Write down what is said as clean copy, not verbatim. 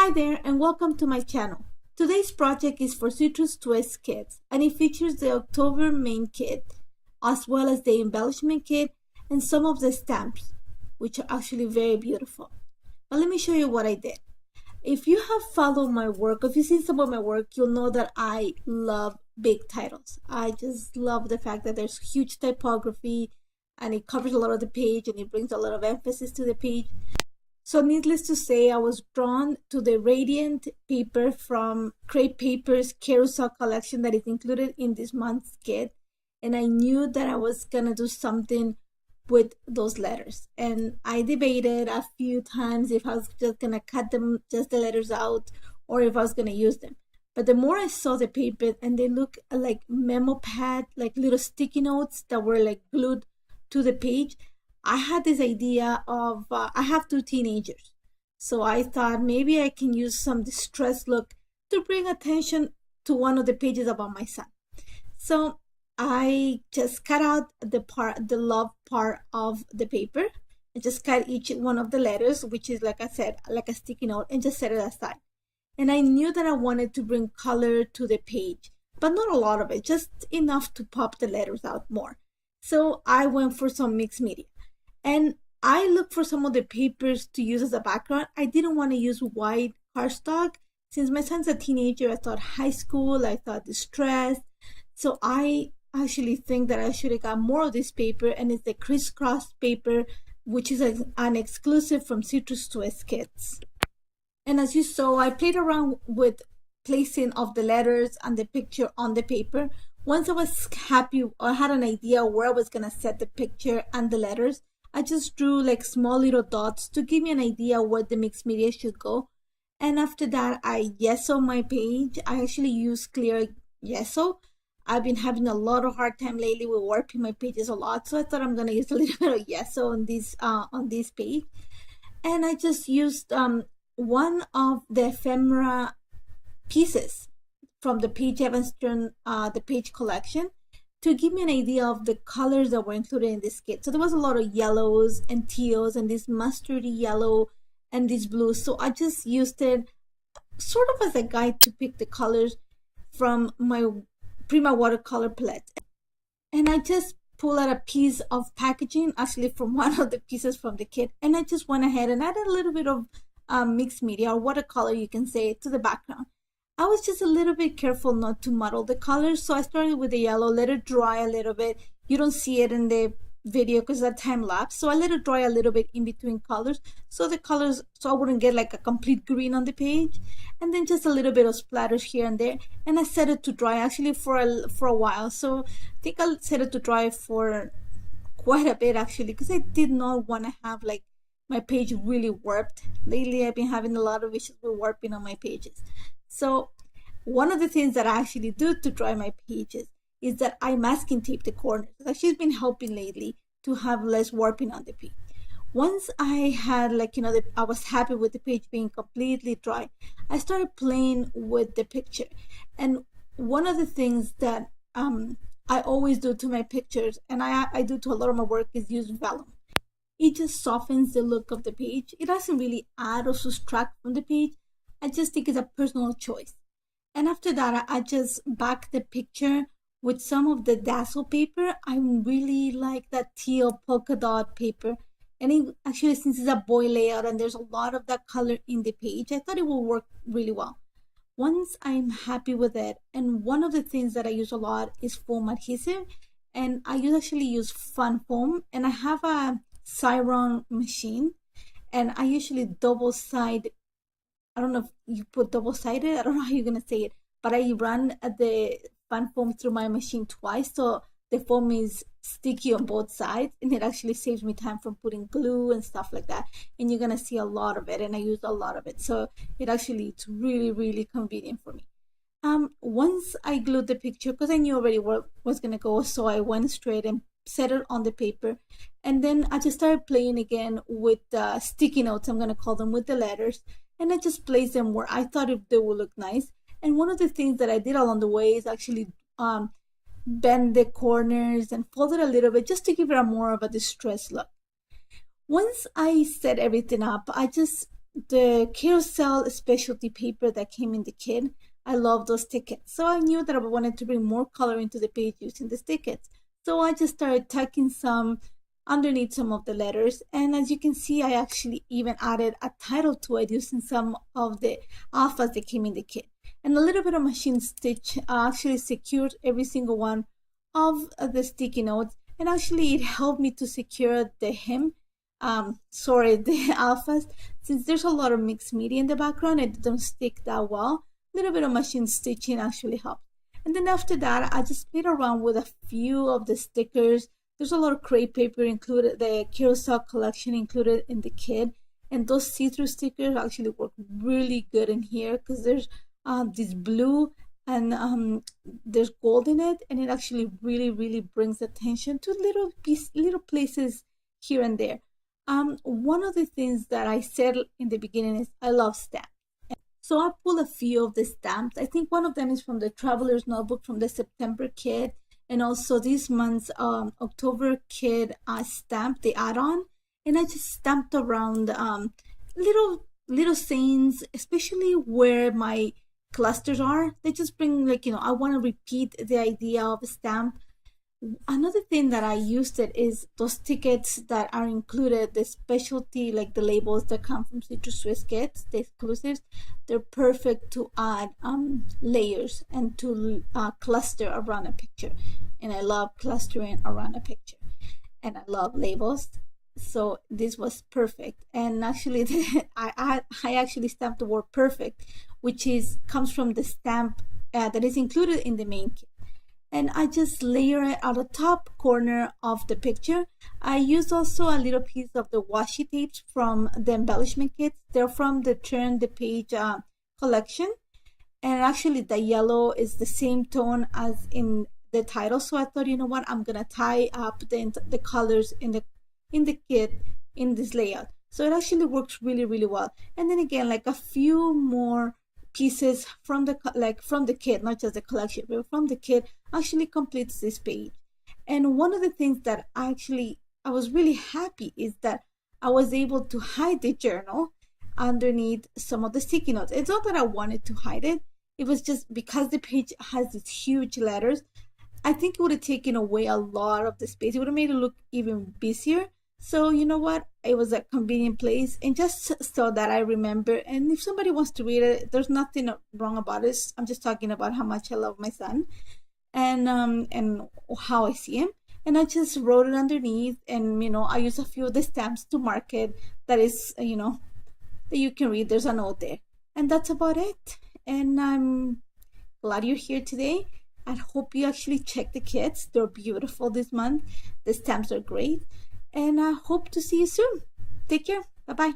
Hi there and welcome to my channel. Today's project is for Citrus Twist kits and it features the October main kit as well as the embellishment kit and some of the stamps, which are actually very beautiful. But let me show you what I did. If you have followed my work, if you've seen some of my work, you'll know that I love big titles. I just love the fact that there's huge typography and it covers a lot of the page and it brings a lot of emphasis to the page. So needless to say, I was drawn to the Radiant paper from Crepe Paper's Carousel collection that is included in this month's kit. And I knew that I was gonna do something with those letters. And I debated a few times if I was just gonna cut them, just the letters out, or if I was gonna use them. But the more I saw the paper, and they look like memo pad, like little sticky notes that were like glued to the page, I had this idea of, I have two teenagers. So I thought maybe I can use some distressed look to bring attention to one of the pages about my son. So I just cut out the love part of the paper and just cut each one of the letters, which is, like I said, like a sticky note, and just set it aside. And I knew that I wanted to bring color to the page, but not a lot of it, just enough to pop the letters out more. So I went for some mixed media. And I looked for some of the papers to use as a background. I didn't want to use white cardstock. Since my son's a teenager, I thought high school, I thought distressed. So I actually think that I should have got more of this paper, and it's the crisscross paper, which is an exclusive from Citrus Twist kits. And as you saw, I played around with placing of the letters and the picture on the paper. Once I was happy, I had an idea where I was going to set the picture and the letters, I just drew like small little dots to give me an idea where the mixed media should go. And after that, I gesso my page. I actually use clear gesso. I've been having a lot of hard time lately with warping my pages a lot, so I thought I'm gonna use a little bit of gesso on this page. And I just used one of the ephemera pieces from the Paige Evanston the page collection, to give me an idea of the colors that were included in this kit. So there was a lot of yellows and teals and this mustardy yellow and this blue. So I just used it sort of as a guide to pick the colors from my Prima watercolor palette. And I just pulled out a piece of packaging, actually from one of the pieces from the kit. And I just went ahead and added a little bit of mixed media, or watercolor you can say, to the background. I was just a little bit careful not to muddle the colors, so I started with the yellow, let it dry a little bit. You don't see it in the video because it's a time lapse, so I let it dry a little bit in between colors, so I wouldn't get like a complete green on the page, and then just a little bit of splatters here and there. And I set it to dry actually for a while, so I think I'll set it to dry for quite a bit actually, because I did not want to have like my page really warped. Lately I've been having a lot of issues with warping on my pages. So one of the things that I actually do to dry my pages is that I masking tape the corners. Like, she's been helping lately to have less warping on the page. Once I had I was happy with the page being completely dry, I started playing with the picture. And one of the things that I always do to my pictures, and I do to a lot of my work, is use vellum. It just softens the look of the page. It doesn't really add or subtract from the page. I just think it's a personal choice. And after that, I just back the picture with some of the Dazzle paper. I really like that teal polka dot paper. And it actually, since it's a boy layout and there's a lot of that color in the page, I thought it will work really well. Once I'm happy with it, and one of the things that I use a lot is foam adhesive. And I actually use Fun Foam. And I have a Cyron machine. And I usually double side, I don't know if you put double-sided, I don't know how you're going to say it, but I run the Fun Foam through my machine twice, so the foam is sticky on both sides, and it actually saves me time from putting glue and stuff like that. And you're going to see a lot of it, and I use a lot of it, so it's really, really convenient for me. Once I glued the picture, because I knew already where it was going to go, so I went straight and set it on the paper, and then I just started playing again with the sticky notes, I'm going to call them, with the letters. And I just placed them where I thought they would look nice. And one of the things that I did along the way is actually bend the corners and fold it a little bit, just to give it a more of a distressed look. Once I set everything up, I just the carousel specialty paper that came in the kit. I love those tickets. So I knew that I wanted to bring more color into the page using these tickets. So I just started tacking some underneath some of the letters. And as you can see, I actually even added a title to it using some of the alphas that came in the kit. And a little bit of machine stitch actually secured every single one of the sticky notes. And actually it helped me to secure the hem, the alphas. Since there's a lot of mixed media in the background, it doesn't stick that well. A little bit of machine stitching actually helped. And then after that, I just played around with a few of the stickers. There's a lot of crepe paper included, the carousel collection included in the kit. And those see-through stickers actually work really good in here because there's this blue and there's gold in it, and it actually really brings attention to little places here and there. One of the things that I said in the beginning is I love stamps. So I pulled a few of the stamps. I think one of them is from the Traveler's Notebook from the September kit, and also this month's October kit stamp, the add-on. And I just stamped around little sayings, especially where my clusters are. They just bring, like, I want to repeat the idea of a stamp. Another thing that I used it is those tickets that are included, the specialty, like the labels that come from Citrus Swiss kits, the exclusives. They're perfect to add layers and to cluster around a picture. And I love clustering around a picture, and I love labels. So this was perfect. And actually I actually stamped the word perfect, which comes from the stamp that is included in the main kit. And I just layer it at the top corner of the picture. I used also a little piece of the washi tapes from the embellishment kits. They're from the Turn the Page collection. And actually the yellow is the same tone as in the title. So I thought, you know what, I'm gonna tie up the colors in the kit in this layout. So it actually works really well. And then again, like a few more pieces from the kit, not just the collection, but from the kit, actually completes this page. And one of the things that I was really happy is that I was able to hide the journal underneath some of the sticky notes. It's not that I wanted to hide it. It was just because the page has these huge letters. I think it would have taken away a lot of the space. It would have made it look even busier. So you know what? It was a convenient place, and just so that I remember. And if somebody wants to read it, there's nothing wrong about it. I'm just talking about how much I love my son, and how I see him. And I just wrote it underneath, and I use a few of the stamps to mark it. That is, that you can read. There's a note there, and that's about it. And I'm glad you're here today. I hope you actually check the kits. They're beautiful this month. The stamps are great. And I hope to see you soon. Take care. Bye-bye.